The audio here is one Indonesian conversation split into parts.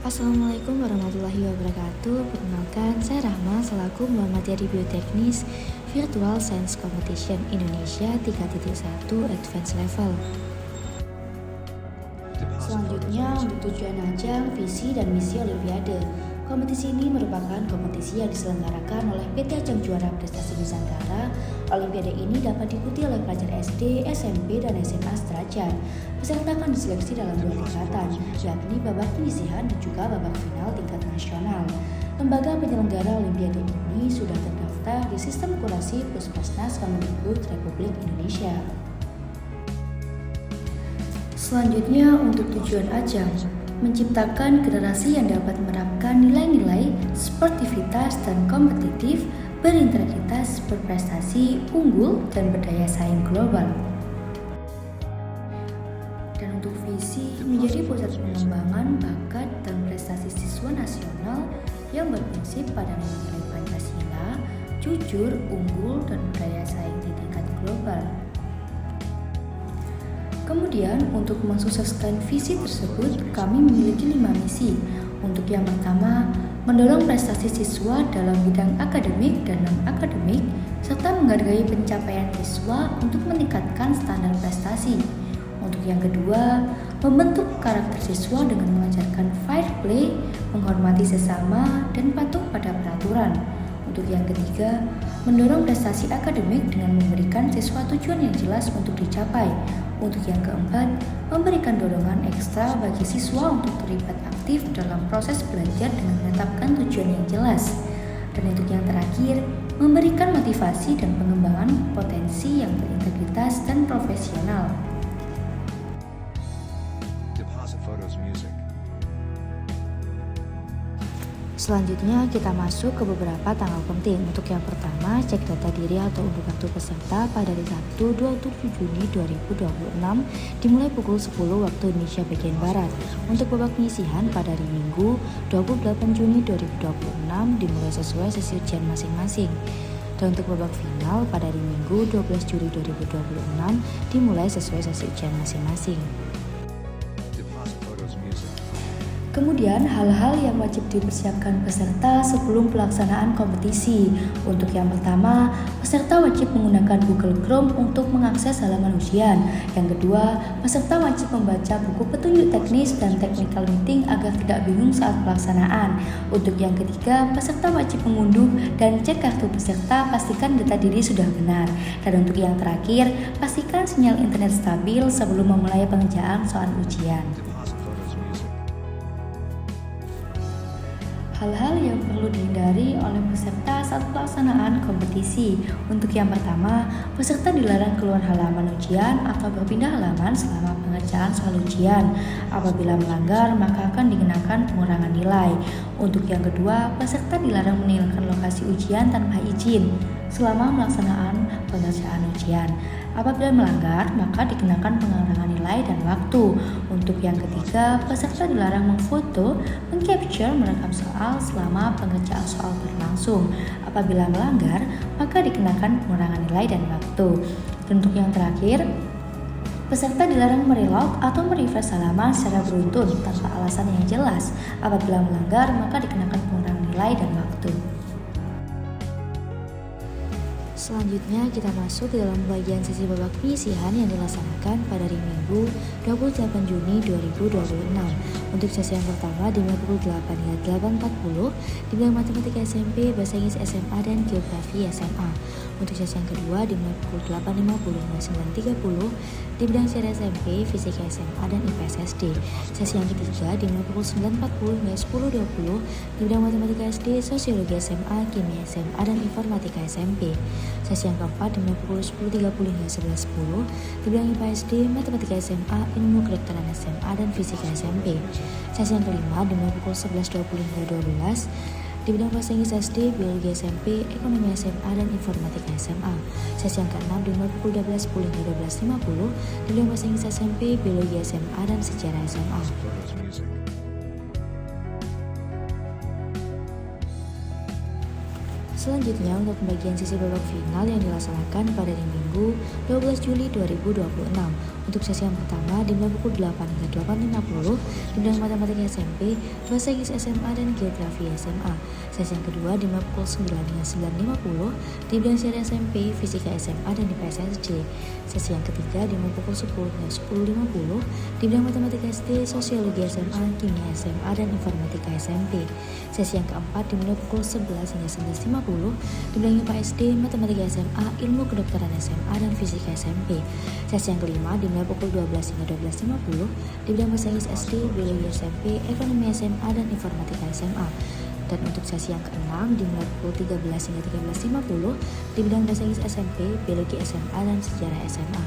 Assalamualaikum warahmatullahi wabarakatuh. Perkenalkan, saya Rahma selaku Muhammadiyah Bioteknis Virtual Science Competition Indonesia 3.1 Advanced Level. Selanjutnya, untuk tujuan ajang, visi, dan misi Olimpiade. Kompetisi ini merupakan kompetisi yang diselenggarakan oleh PT Ajang Juara Prestasi Nusantara. Olimpiade ini dapat diikuti oleh pelajar SD, SMP, dan SMA sederajat. Peserta akan diseleksi dalam 2 tingkatan, yakni babak penyisihan dan juga babak final tingkat nasional. Lembaga penyelenggara Olimpiade ini sudah terdaftar di Sistem Kurasi Puskesmas Kemendikbud Republik Indonesia. Selanjutnya, untuk tujuan ajang, menciptakan generasi yang dapat menerapkan nilai-nilai sportivitas dan kompetitif, berintegritas, berprestasi, unggul, dan berdaya saing global. Dan untuk visi, menjadi pusat pengembangan bakat dan prestasi siswa nasional yang berprinsip pada nilai Pancasila, jujur, unggul, dan berdaya saing di tingkat global. Kemudian, untuk mensukseskan visi tersebut, kami memiliki 5 misi. Untuk yang pertama, mendorong prestasi siswa dalam bidang akademik dan non-akademik, serta menghargai pencapaian siswa untuk meningkatkan standar prestasi. Untuk yang kedua, membentuk karakter siswa dengan mengajarkan fair play, menghormati sesama, dan patuh pada peraturan. Untuk yang ketiga, mendorong prestasi akademik dengan memberikan siswa tujuan yang jelas untuk dicapai. Untuk yang keempat, memberikan dorongan ekstra bagi siswa untuk terlibat aktif dalam proses belajar dengan menetapkan tujuan yang jelas. Dan untuk yang terakhir, memberikan motivasi dan pengembangan potensi yang berintegritas dan profesional. Selanjutnya kita masuk ke beberapa tanggal penting. Untuk yang pertama, cek data diri atau unduh kartu peserta pada hari Sabtu 27 Juni 2026 dimulai pukul 10 waktu Indonesia bagian Barat. Untuk babak penyisihan pada hari Minggu 28 Juni 2026 dimulai sesuai sesi ujian masing-masing. Dan untuk babak final pada hari Minggu 12 Juli 2026 dimulai sesuai sesi ujian masing-masing. Kemudian, hal-hal yang wajib dipersiapkan peserta sebelum pelaksanaan kompetisi. Untuk yang pertama, peserta wajib menggunakan Google Chrome untuk mengakses halaman ujian. Yang kedua, peserta wajib membaca buku petunjuk teknis dan technical meeting agar tidak bingung saat pelaksanaan. Untuk yang ketiga, peserta wajib mengunduh dan cek kartu peserta, pastikan data diri sudah benar. Dan untuk yang terakhir, pastikan sinyal internet stabil sebelum memulai pengerjaan soal ujian. Hal-hal yang perlu dihindari oleh peserta saat pelaksanaan kompetisi. Untuk yang pertama, peserta dilarang keluar halaman ujian atau berpindah halaman selama pengerjaan soal ujian. Apabila melanggar, maka akan dikenakan pengurangan nilai. Untuk yang kedua, peserta dilarang meninggalkan lokasi ujian tanpa izin selama melaksanaan pengerjaan ujian. Apabila melanggar, maka dikenakan pengurangan nilai dan waktu. Untuk yang ketiga, peserta dilarang memfoto, mengcapture, merekam soal selama pengerjaan soal berlangsung. Apabila melanggar, maka dikenakan pengurangan nilai dan waktu. Dan untuk yang terakhir, peserta dilarang mereload atau merefresh halaman secara beruntun tanpa alasan yang jelas. Apabila melanggar, maka dikenakan pengurangan nilai dan waktu. Selanjutnya kita masuk ke dalam bagian sesi babak penyisihan yang dilaksanakan pada hari Minggu 28 Juni 2026. Untuk sesi yang pertama dimulai pukul 8 hingga 8.40 di bidang matematika SMP, bahasa Inggris SMA, dan geografi SMA. Untuk sesi yang kedua dimulai pukul 8.50 hingga 9.30 di bidang sejarah SMP, fisika SMA, dan IPS SD. Sesi yang ketiga dimulai pukul 9.40 hingga 10.20 di bidang matematika SD, sosiologi SMA, kimia SMA, dan informatika SMP. Sesi yang keempat dimulai pukul 10.30 hingga 11.10 di bidang IPA SD, matematika SMA, ilmu kedokteran SMA, dan fisika SMP. Sesi yang kelima dimulai pukul 11.20 hingga 12 di bidang bahasa Inggris SD, biologi SMP, ekonomi SMA, dan informatika SMA. Sesi yang keenam dimulai pukul 12.10 hingga 12.50 di bidang bahasa Inggris SMP, biologi SMA, dan sejarah SMA. Selanjutnya untuk pembagian sesi babak final yang dilaksanakan pada hari Minggu 12 Juli 2026. Untuk sesi yang pertama dimulai pukul 8 hingga 8.50 di bidang matematika SMP, bahasa Inggris SMA, dan geografi SMA. Sesi yang kedua dimulai pukul 9 hingga 9.50 di bidang sejarah SMP, fisika SMA, dan IPS SJ. Sesi yang ketiga dimulai pukul 10 hingga 10.50 di bidang matematika SD, sosiologi SMA, kimia SMA, dan informatika SMP. Sesi yang keempat dimulai pukul 11 hingga 11.50 di bidang IPA SD, matematika SMA, ilmu kedokteran SMA, dan fisika SMP. Sesi yang kelima dimulai pukul 12 hingga 12.50 di bidang bahasa Inggris SD, biologi SMP, ekonomi SMA, dan informatika SMA. Dan untuk sesi yang keenam dimulai pukul 13 hingga 13.50 di bidang bahasa Inggris SMP, biologi SMA, dan sejarah SMA.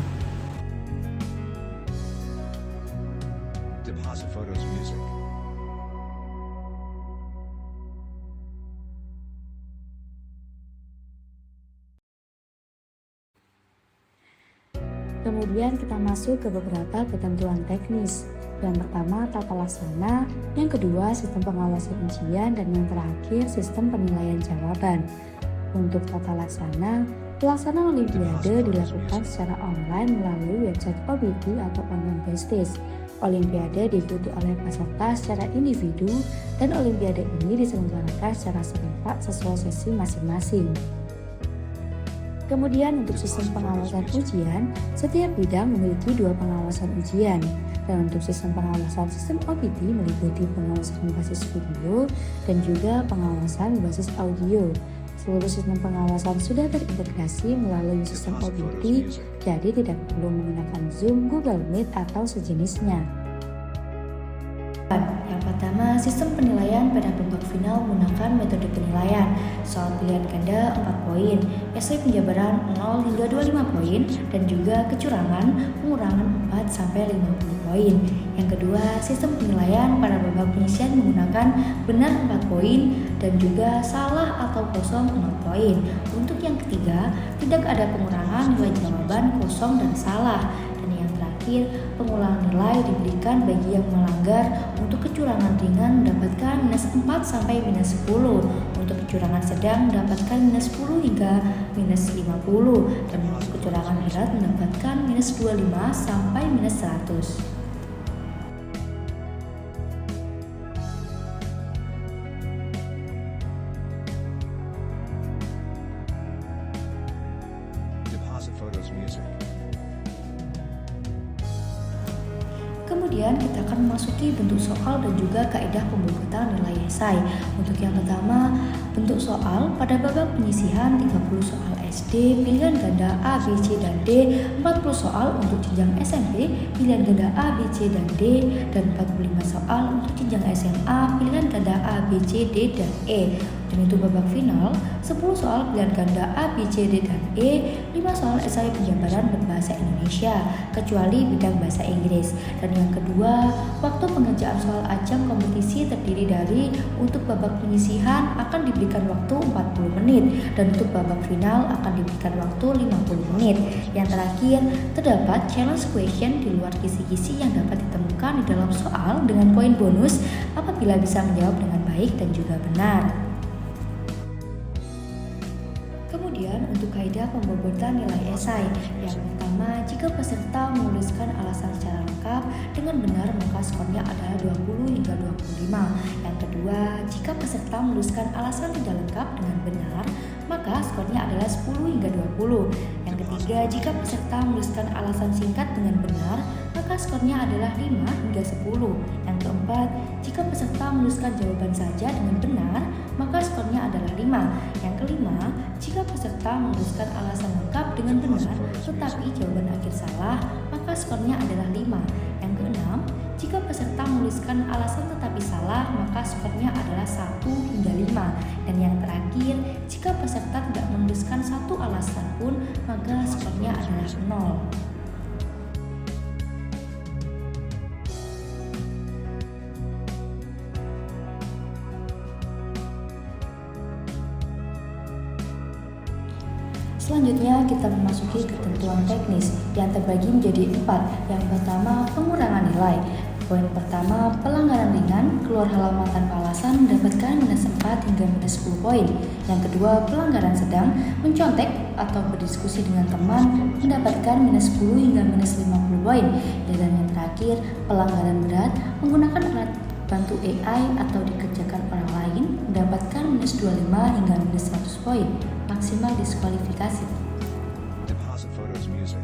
Deposit photos music. Kemudian kita masuk ke beberapa ketentuan teknis. Yang pertama tata laksana, yang kedua sistem pengawasan ujian, dan yang terakhir sistem penilaian jawaban. Untuk tata laksana, pelaksanaan Olimpiade dilakukan secara online melalui website OBT atau online test test. Olimpiade diikuti oleh peserta secara individu dan Olimpiade ini diselenggarakan secara serentak sesuai sesi masing-masing. Kemudian untuk sistem pengawasan ujian, setiap bidang memiliki 2 pengawasan ujian. Dan untuk sistem pengawasan sistem OBT meliputi pengawasan berbasis video dan juga pengawasan berbasis audio. Seluruh sistem pengawasan sudah terintegrasi melalui sistem OBT, jadi tidak perlu menggunakan Zoom, Google Meet, atau sejenisnya. Yang pertama, sistem penilaian pada babak final menggunakan metode penilaian. Soal pilihan ganda 4 poin, esai penjabaran 0 hingga 25 poin, dan juga kecurangan pengurangan 4 sampai 50 poin. Yang kedua, sistem penilaian pada babak penyisian menggunakan benar 4 poin dan juga salah atau kosong 0 poin. Untuk yang ketiga, tidak ada pengurangan nilai jawaban kosong dan salah. Pengulangan nilai diberikan bagi yang melanggar. Untuk kecurangan ringan mendapatkan minus 4 sampai minus 10. Untuk kecurangan sedang mendapatkan minus 10 hingga minus 50. Dan untuk kecurangan berat mendapatkan minus 25 sampai minus 100. Deposit photos music. Kemudian kita akan memasuki bentuk soal dan juga kaidah pembuatan nilai esai. Untuk yang pertama, bentuk soal pada babak penyisihan 30 soal SD, pilihan ganda A, B, C, dan D, 40 soal untuk jenjang SMP, pilihan ganda A, B, C, dan D, dan 45 soal untuk jenjang SMA, pilihan ganda A, B, C, D, dan E. Dan untuk babak final, 10 soal pilihan ganda A, B, C, D, dan E, 5 soal esai penjabaran berbahasa Indonesia, kecuali bidang bahasa Inggris. Dan yang kedua, waktu pengerjaan soal ajang kompetisi terdiri dari untuk babak penyisihan akan diberikan waktu 40 menit dan untuk babak final akan diberikan waktu 50 menit. Yang terakhir, terdapat challenge question di luar kisi-kisi yang dapat ditemukan di dalam soal dengan poin bonus apabila bisa menjawab dengan baik dan juga benar. Kemudian untuk kaidah pembobotan nilai esai, yang pertama, jika peserta menuliskan alasan secara lengkap dengan benar maka skornya adalah 20 hingga 25. Yang kedua, jika peserta menuliskan alasan tidak lengkap dengan benar maka skornya adalah 10 hingga 20. Yang ketiga, jika peserta menuliskan alasan singkat dengan benar maka skornya adalah 5 hingga 10. Yang keempat, jika peserta menuliskan jawaban saja dengan benar maka skornya adalah 5. Yang kelima, jika peserta menuliskan alasan lengkap dengan benar tetapi jawaban akhir salah, maka skornya adalah 5. Yang keenam, jika peserta menuliskan alasan tetapi salah, maka skornya adalah 1 hingga 5. Dan yang terakhir, jika peserta tidak menuliskan satu alasan pun, maka skornya adalah 0. Selanjutnya kita memasuki ketentuan teknis yang terbagi menjadi 4. Yang pertama, pengurangan nilai. Poin pertama, pelanggaran ringan, keluar halaman tanpa alasan mendapatkan minus 4 hingga minus 10 poin. Yang kedua, pelanggaran sedang, mencontek atau berdiskusi dengan teman mendapatkan minus 10 hingga minus 50 poin. Dan yang terakhir, pelanggaran berat, menggunakan alat bantu AI atau dikerjakan orang lain mendapatkan minus 25 hingga minus 100 poin. Maksimal diskualifikasi. Deposit photos music.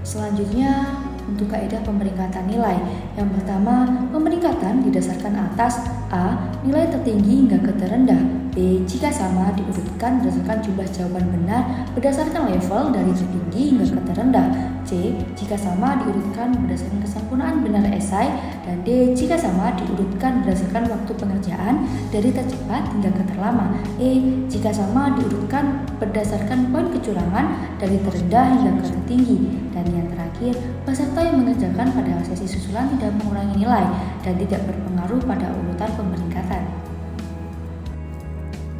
Selanjutnya, untuk kaidah pemeringkatan nilai. Yang pertama, pemeringkatan didasarkan atas A. Nilai tertinggi hingga ke terendah. B. Jika sama diurutkan berdasarkan jumlah jawaban benar berdasarkan level dari tertinggi hingga ke terendah. C. Jika sama diurutkan berdasarkan kesempurnaan benar esai. Dan D. Jika sama diurutkan berdasarkan waktu pengerjaan dari tercepat hingga ke terlama. E. Jika sama diurutkan berdasarkan poin kecurangan dari terendah hingga ke tertinggi. Dan yang terakhir, peserta yang mengerjakan pada sesi susulan tidak mengurangi nilai dan tidak berpengaruh pada urutan pemeringkatan.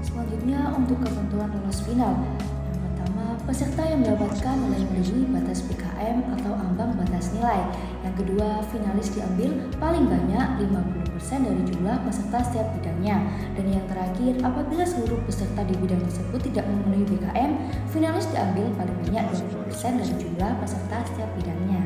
Selanjutnya, untuk ketentuan lolos final. Yang pertama, peserta yang mendapatkan nilai melebihi batas PKM atau ambang batas nilai. Yang kedua, finalis diambil paling banyak 50% dari jumlah peserta setiap bidangnya. Dan yang terakhir, apabila seluruh peserta di bidang tersebut tidak memenuhi PKM, finalis diambil paling banyak 20% dari jumlah peserta setiap bidangnya.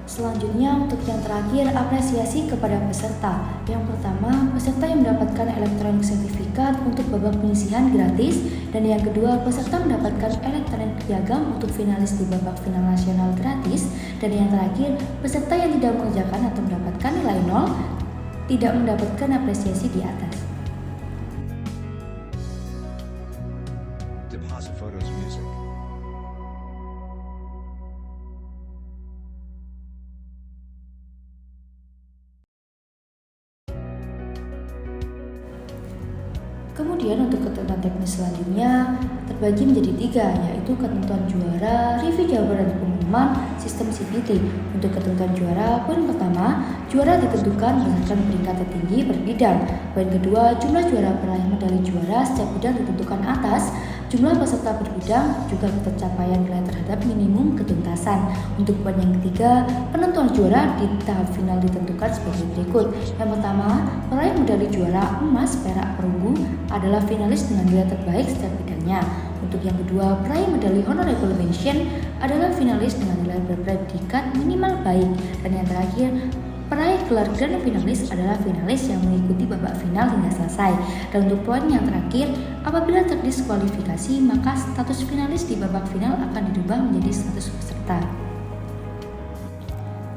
Selanjutnya, untuk yang terakhir, apresiasi kepada peserta. Yang pertama, peserta yang mendapatkan elektronik sertifikat untuk babak penyisihan gratis. Dan yang kedua, peserta mendapatkan elektronik piagam untuk finalis di babak final nasional gratis. Dan yang terakhir, peserta yang tidak mengerjakan atau mendapatkan nilai 0 tidak mendapatkan apresiasi di atas. Deposit photos music. Kemudian untuk ketentuan teknis selanjutnya terbagi menjadi 3, yaitu ketentuan juara, review jawaban dan pengumuman, sistem CPT. Untuk ketentuan juara, poin pertama, juara ditentukan berdasarkan peringkat tertinggi per bidang. Poin kedua, jumlah juara peraih medali juara setiap bidang ditentukan atas. Jumlah peserta per bidang juga pencapaian nilai terhadap minimum ketuntasan. Untuk poin yang ketiga, penentuan juara di tahap final ditentukan sebagai berikut. Yang pertama, peraih medali juara emas, perak, perunggu adalah finalis dengan nilai terbaik setiap bidangnya. Untuk yang kedua, peraih medali honorable mention adalah finalis dengan nilai berpredikat minimal baik. Dan yang terakhir, peraih gelar grand finalis adalah finalis yang mengikuti babak final hingga selesai. Dan untuk poin yang terakhir, apabila terdiskualifikasi, maka status finalis di babak final akan dirubah menjadi status peserta.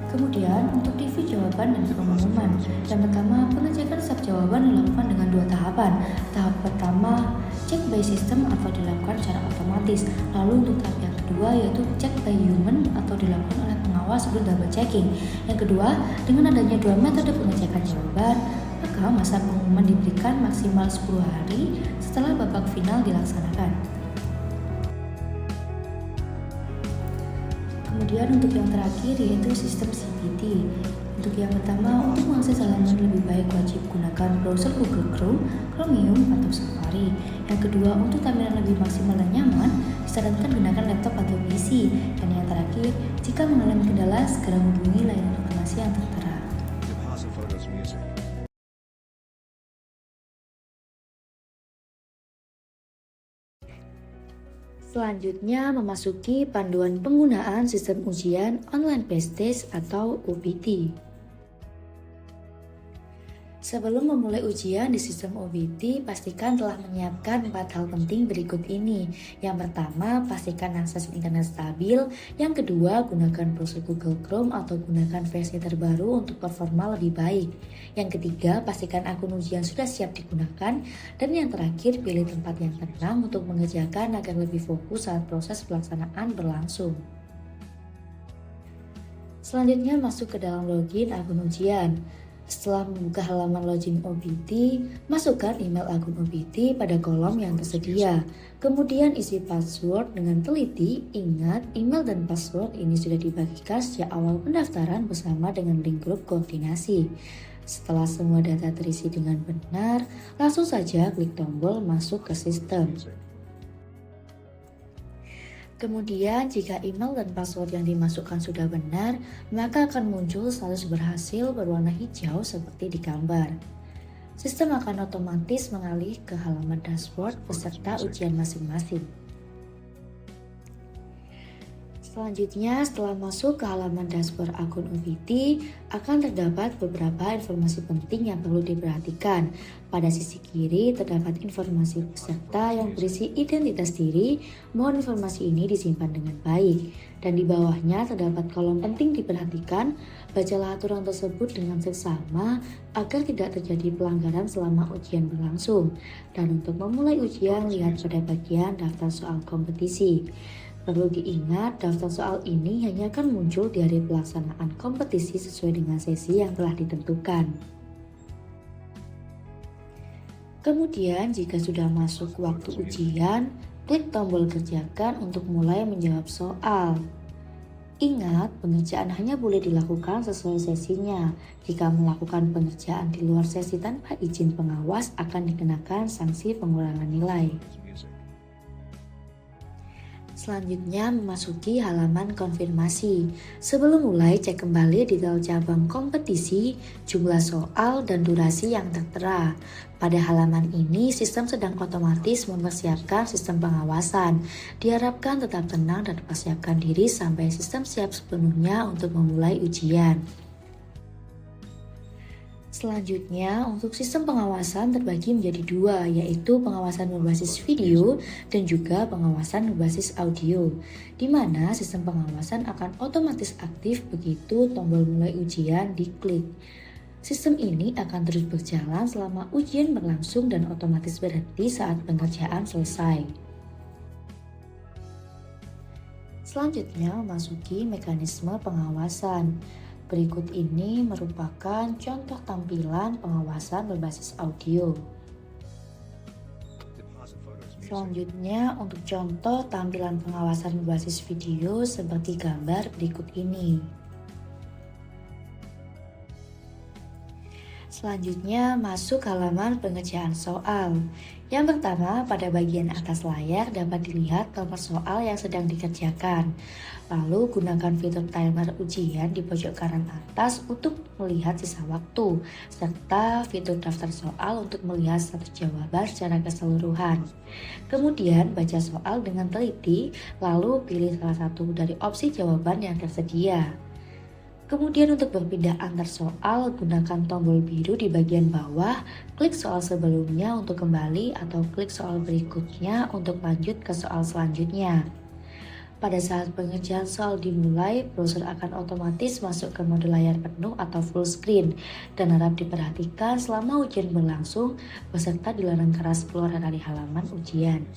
Kemudian, untuk review jawaban dan pengumuman. Yang pertama, pengecekan setiap jawaban dilakukan dengan 2 tahapan. Tahap pertama, check by system atau dilakukan secara otomatis. Lalu untuk tahap yang kedua, yaitu check by human atau dilakukan oleh pengawas sebelum double checking. Yang kedua, dengan adanya 2 metode pengecekan jawaban, maka masa pengumuman diberikan maksimal 10 hari setelah babak final dilaksanakan. Kemudian untuk yang terakhir yaitu sistem CPT. Untuk yang pertama, untuk mengakses halaman lebih baik wajib gunakan browser Google Chrome, Chromium, atau Safari. Yang kedua, untuk tampilan lebih maksimal dan nyaman, disarankan gunakan laptop atau PC. Dan yang terakhir, jika mengalami kendala, segera hubungi layanan informasi yang tertera. Deposit photos music. Selanjutnya memasuki panduan penggunaan sistem ujian online based test atau UBT. Sebelum memulai ujian di sistem UBT, pastikan telah menyiapkan 4 hal penting berikut ini. Yang pertama, pastikan akses internet stabil. Yang kedua, gunakan browser Google Chrome atau gunakan versi terbaru untuk performa lebih baik. Yang ketiga, pastikan akun ujian sudah siap digunakan. Dan yang terakhir, pilih tempat yang tenang untuk mengerjakan agar lebih fokus saat proses pelaksanaan berlangsung. Selanjutnya masuk ke dalam login akun ujian. Setelah membuka halaman login OBT, masukkan email akun OBT pada kolom yang tersedia. Kemudian isi password dengan teliti. Ingat, email dan password ini sudah dibagikan sejak awal pendaftaran bersama dengan link grup koordinasi. Setelah semua data terisi dengan benar, langsung saja klik tombol masuk ke sistem. Kemudian jika email dan password yang dimasukkan sudah benar, maka akan muncul status berhasil berwarna hijau seperti di gambar. Sistem akan otomatis mengalih ke halaman dashboard peserta ujian masing-masing. Selanjutnya, setelah masuk ke halaman dashboard akun UVT, akan terdapat beberapa informasi penting yang perlu diperhatikan. Pada sisi kiri terdapat informasi peserta yang berisi identitas diri, mohon informasi ini disimpan dengan baik. Dan di bawahnya terdapat kolom penting diperhatikan, bacalah aturan tersebut dengan seksama agar tidak terjadi pelanggaran selama ujian berlangsung. Dan untuk memulai ujian, lihat pada bagian daftar soal kompetisi. Perlu diingat, daftar soal ini hanya akan muncul di hari pelaksanaan kompetisi sesuai dengan sesi yang telah ditentukan. Kemudian, jika sudah masuk waktu ujian, klik tombol kerjakan untuk mulai menjawab soal. Ingat, pengerjaan hanya boleh dilakukan sesuai sesinya. Jika melakukan pengerjaan di luar sesi tanpa izin pengawas, akan dikenakan sanksi pengurangan nilai. Selanjutnya memasuki halaman konfirmasi. Sebelum mulai, cek kembali detail cabang kompetisi, jumlah soal, dan durasi yang tertera. Pada halaman ini, sistem sedang otomatis mempersiapkan sistem pengawasan. Diharapkan tetap tenang dan persiapkan diri sampai sistem siap sepenuhnya untuk memulai ujian. Selanjutnya, untuk sistem pengawasan terbagi menjadi dua, yaitu pengawasan berbasis video dan juga pengawasan berbasis audio, di mana sistem pengawasan akan otomatis aktif begitu tombol mulai ujian diklik. Sistem ini akan terus berjalan selama ujian berlangsung dan otomatis berhenti saat pengerjaan selesai. Selanjutnya, memasuki mekanisme pengawasan. Berikut ini merupakan contoh tampilan pengawasan berbasis audio. Selanjutnya, untuk contoh tampilan pengawasan berbasis video seperti gambar berikut ini. Selanjutnya, masuk halaman pengerjaan soal. Yang pertama, pada bagian atas layar dapat dilihat nomor soal yang sedang dikerjakan. Lalu, gunakan fitur timer ujian di pojok kanan atas untuk melihat sisa waktu, serta fitur daftar soal untuk melihat status jawaban secara keseluruhan. Kemudian, baca soal dengan teliti, lalu pilih salah satu dari opsi jawaban yang tersedia. Kemudian untuk berpindah antar soal, gunakan tombol biru di bagian bawah, klik soal sebelumnya untuk kembali atau klik soal berikutnya untuk lanjut ke soal selanjutnya. Pada saat pengerjaan soal dimulai, browser akan otomatis masuk ke mode layar penuh atau full screen dan harap diperhatikan selama ujian berlangsung, peserta dilarang keras keluar dari halaman ujian.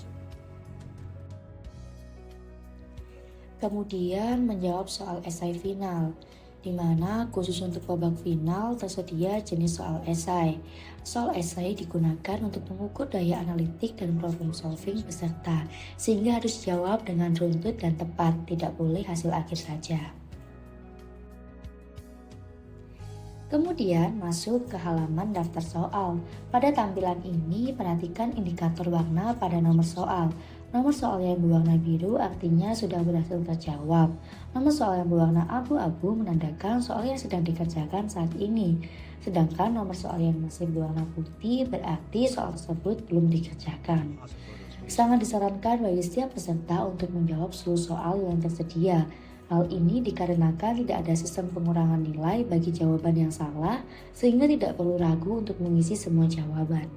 Kemudian menjawab soal esai final, di mana khusus untuk babak final tersedia jenis soal esai. Soal esai digunakan untuk mengukur daya analitik dan problem solving peserta, sehingga harus jawab dengan runtut dan tepat, tidak boleh hasil akhir saja. Kemudian masuk ke halaman daftar soal. Pada tampilan ini, perhatikan indikator warna pada nomor soal. Nomor soal yang berwarna biru artinya sudah berhasil terjawab. Nomor soal yang berwarna abu-abu menandakan soal yang sedang dikerjakan saat ini. Sedangkan nomor soal yang masih berwarna putih berarti soal tersebut belum dikerjakan. Sangat disarankan bagi setiap peserta untuk menjawab seluruh soal yang tersedia. Hal ini dikarenakan tidak ada sistem pengurangan nilai bagi jawaban yang salah, sehingga tidak perlu ragu untuk mengisi semua jawaban.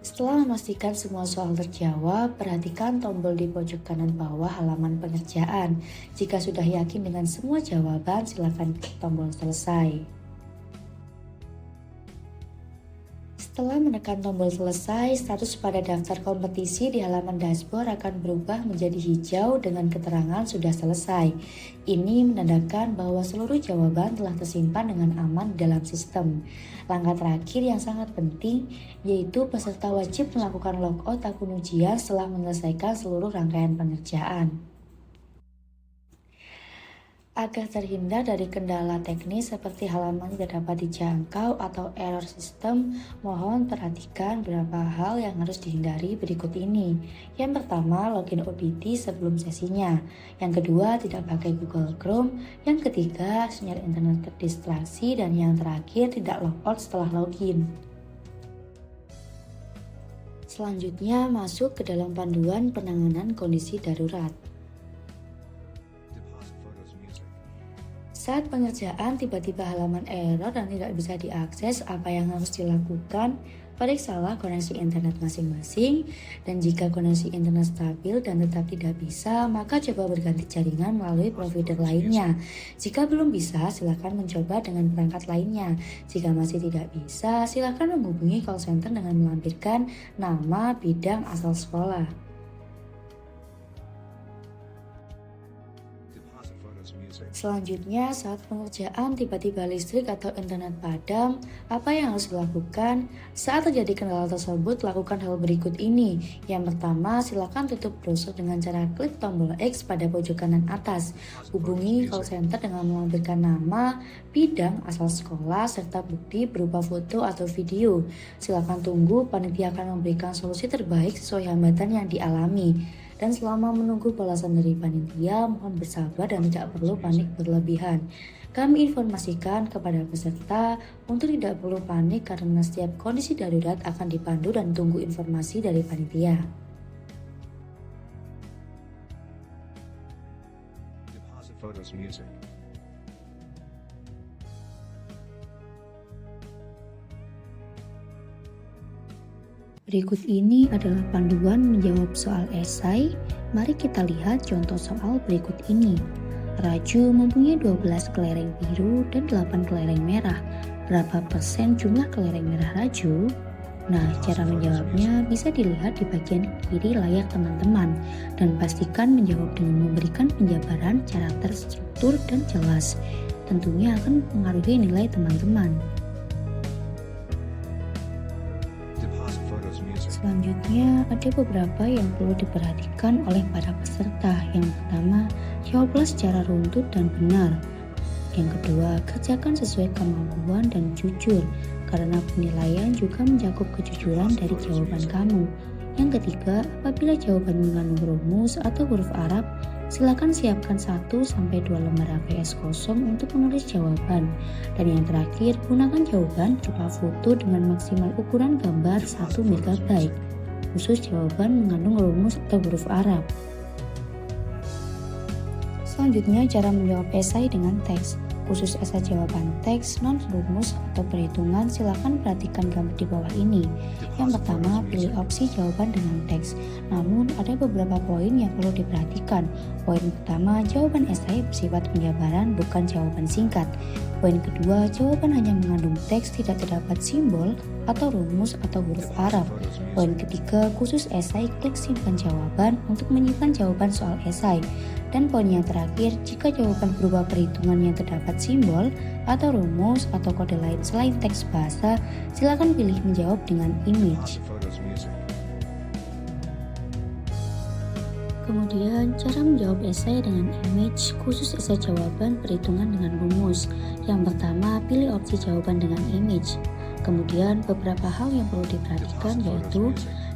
Setelah memastikan semua soal terjawab, perhatikan tombol di pojok kanan bawah halaman pengerjaan. Jika sudah yakin dengan semua jawaban, silakan klik tombol selesai. Setelah menekan tombol selesai, status pada daftar kompetisi di halaman dashboard akan berubah menjadi hijau dengan keterangan sudah selesai. Ini menandakan bahwa seluruh jawaban telah tersimpan dengan aman dalam sistem. Langkah terakhir yang sangat penting, yaitu peserta wajib melakukan logout akun ujian setelah menyelesaikan seluruh rangkaian pengerjaan. Agar terhindar dari kendala teknis seperti halaman tidak dapat dijangkau atau error sistem, mohon perhatikan beberapa hal yang harus dihindari berikut ini. Yang pertama, login ODT sebelum sesinya. Yang kedua, tidak pakai Google Chrome. Yang ketiga, sinyal internet terdistraksi. Dan yang terakhir, tidak logout setelah login. Selanjutnya, masuk ke dalam panduan penanganan kondisi darurat. Deposit photos music. Saat pengerjaan tiba-tiba halaman error dan tidak bisa diakses, apa yang harus dilakukan? Periksalah koneksi internet masing-masing, dan jika koneksi internet stabil dan tetap tidak bisa, maka coba berganti jaringan melalui provider lainnya. Jika belum bisa, silakan mencoba dengan perangkat lainnya. Jika masih tidak bisa, silakan menghubungi call center dengan melampirkan nama, bidang, asal sekolah. Deposit photos music. Selanjutnya, saat pengerjaan tiba-tiba listrik atau internet padam, apa yang harus dilakukan? Saat terjadi kendala tersebut, lakukan hal berikut ini. Yang pertama, silakan tutup browser dengan cara klik tombol X pada pojok kanan atas. Hubungi call center dengan melampirkan nama, bidang, asal sekolah, serta bukti berupa foto atau video. Silakan tunggu, panitia akan memberikan solusi terbaik sesuai hambatan yang dialami. Dan selama menunggu balasan dari panitia, mohon bersabar dan tidak perlu panik berlebihan. Kami informasikan kepada peserta untuk tidak perlu panik karena setiap kondisi darurat akan dipandu dan tunggu informasi dari panitia. Deposit photos music. Berikut ini adalah panduan menjawab soal esai. Mari kita lihat contoh soal berikut ini. Raju mempunyai 12 kelereng biru dan 8 kelereng merah. Berapa persen jumlah kelereng merah Raju? Nah, cara menjawabnya bisa dilihat di bagian kiri layar teman-teman. Dan pastikan menjawab dengan memberikan penjabaran cara terstruktur dan jelas. Tentunya akan mempengaruhi nilai teman-teman. Deposit photos music. Selanjutnya, ada beberapa yang perlu diperhatikan oleh para peserta. Yang pertama, jawablah secara runtut dan benar. Yang kedua, kerjakan sesuai kemampuan dan jujur, karena penilaian juga mencakup kejujuran dari jawaban kamu. Yang ketiga, apabila jawaban mengandung rumus atau huruf Arab, silakan siapkan 1-2 lembar APS kosong untuk menulis jawaban. Dan yang terakhir, gunakan jawaban berupa foto dengan maksimal ukuran gambar 1 MB, khusus jawaban mengandung rumus atau huruf Arab. Selanjutnya, cara menjawab esai dengan teks. Khusus esai jawaban teks, non-rumus atau perhitungan, silakan perhatikan gambar di bawah ini. Yang pertama, pilih opsi jawaban dengan teks. Namun, ada beberapa poin yang perlu diperhatikan. Poin pertama, jawaban esai bersifat penjabaran, bukan jawaban singkat. Poin kedua, jawaban hanya mengandung teks, tidak terdapat simbol atau rumus atau huruf Arab. Poin ketiga, khusus esai, klik simpan jawaban untuk menyimpan jawaban soal esai. Dan poin yang terakhir, jika jawaban berupa perhitungan yang terdapat simbol atau rumus atau kode lain selain teks bahasa, silakan pilih menjawab dengan image. Deposit photos music. Kemudian, cara menjawab esai dengan image, khusus esai jawaban perhitungan dengan rumus. Yang pertama, pilih opsi jawaban dengan image. Kemudian, beberapa hal yang perlu diperhatikan yaitu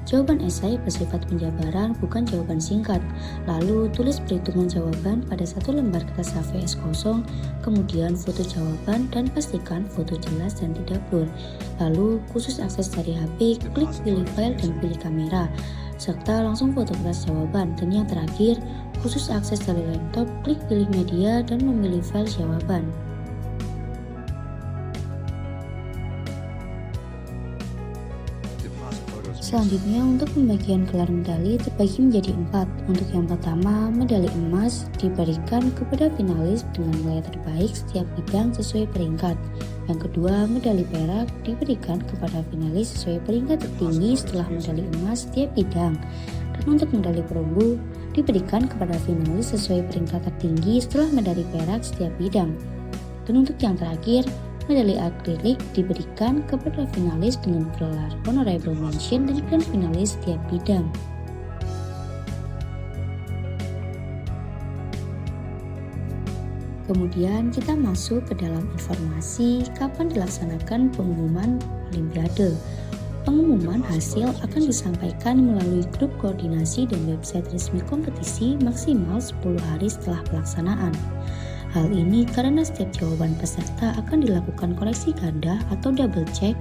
jawaban esai bersifat penjabaran, bukan jawaban singkat. Lalu, tulis perhitungan jawaban pada 1 lembar kertas HVS kosong, kemudian foto jawaban dan pastikan foto jelas dan tidak blur. Lalu, khusus akses dari HP, klik pilih file dan pilih kamera, serta langsung foto kertas jawaban. Dan yang terakhir, khusus akses dari laptop, klik pilih media dan memilih file jawaban. Deposit photos music. Selanjutnya, untuk pembagian gelar medali terbagi menjadi 4. Untuk yang pertama, medali emas diberikan kepada finalis dengan nilai terbaik setiap bidang sesuai peringkat. Yang kedua, medali perak diberikan kepada finalis sesuai peringkat tertinggi setelah medali emas setiap bidang. Dan untuk medali perunggu diberikan kepada finalis sesuai peringkat tertinggi setelah medali perak setiap bidang. Dan untuk yang terakhir, medali akrilik diberikan kepada finalis dengan gelar honorable mention dan grand finalis setiap bidang. Kemudian kita masuk ke dalam informasi kapan dilaksanakan pengumuman Olimpiade. Pengumuman hasil akan disampaikan melalui grup koordinasi dan website resmi kompetisi maksimal 10 hari setelah pelaksanaan. Hal ini karena setiap jawaban peserta akan dilakukan koreksi ganda atau double check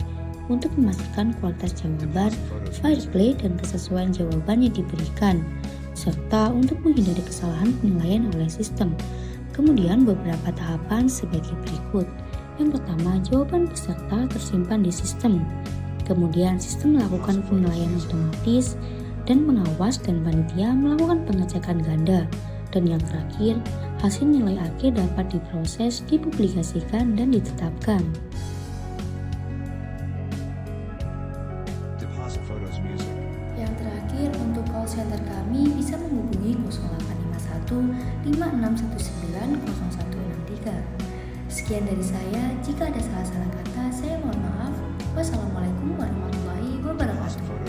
untuk memastikan kualitas jawaban, fair play, dan kesesuaian jawaban yang diberikan, serta untuk menghindari kesalahan penilaian oleh sistem. Kemudian beberapa tahapan sebagai berikut. Yang pertama, jawaban peserta tersimpan di sistem. Kemudian sistem melakukan penilaian otomatis dan pengawas dan panitia melakukan pengecekan ganda. Dan yang terakhir, hasil nilai akhir dapat diproses, dipublikasikan, dan ditetapkan. Deposit photos music. Yang terakhir, untuk call center kami bisa menghubungi 0851 5619 0163. Sekian dari saya, jika ada salah-salah kata, saya mohon maaf. Wassalamualaikum warahmatullahi wabarakatuh.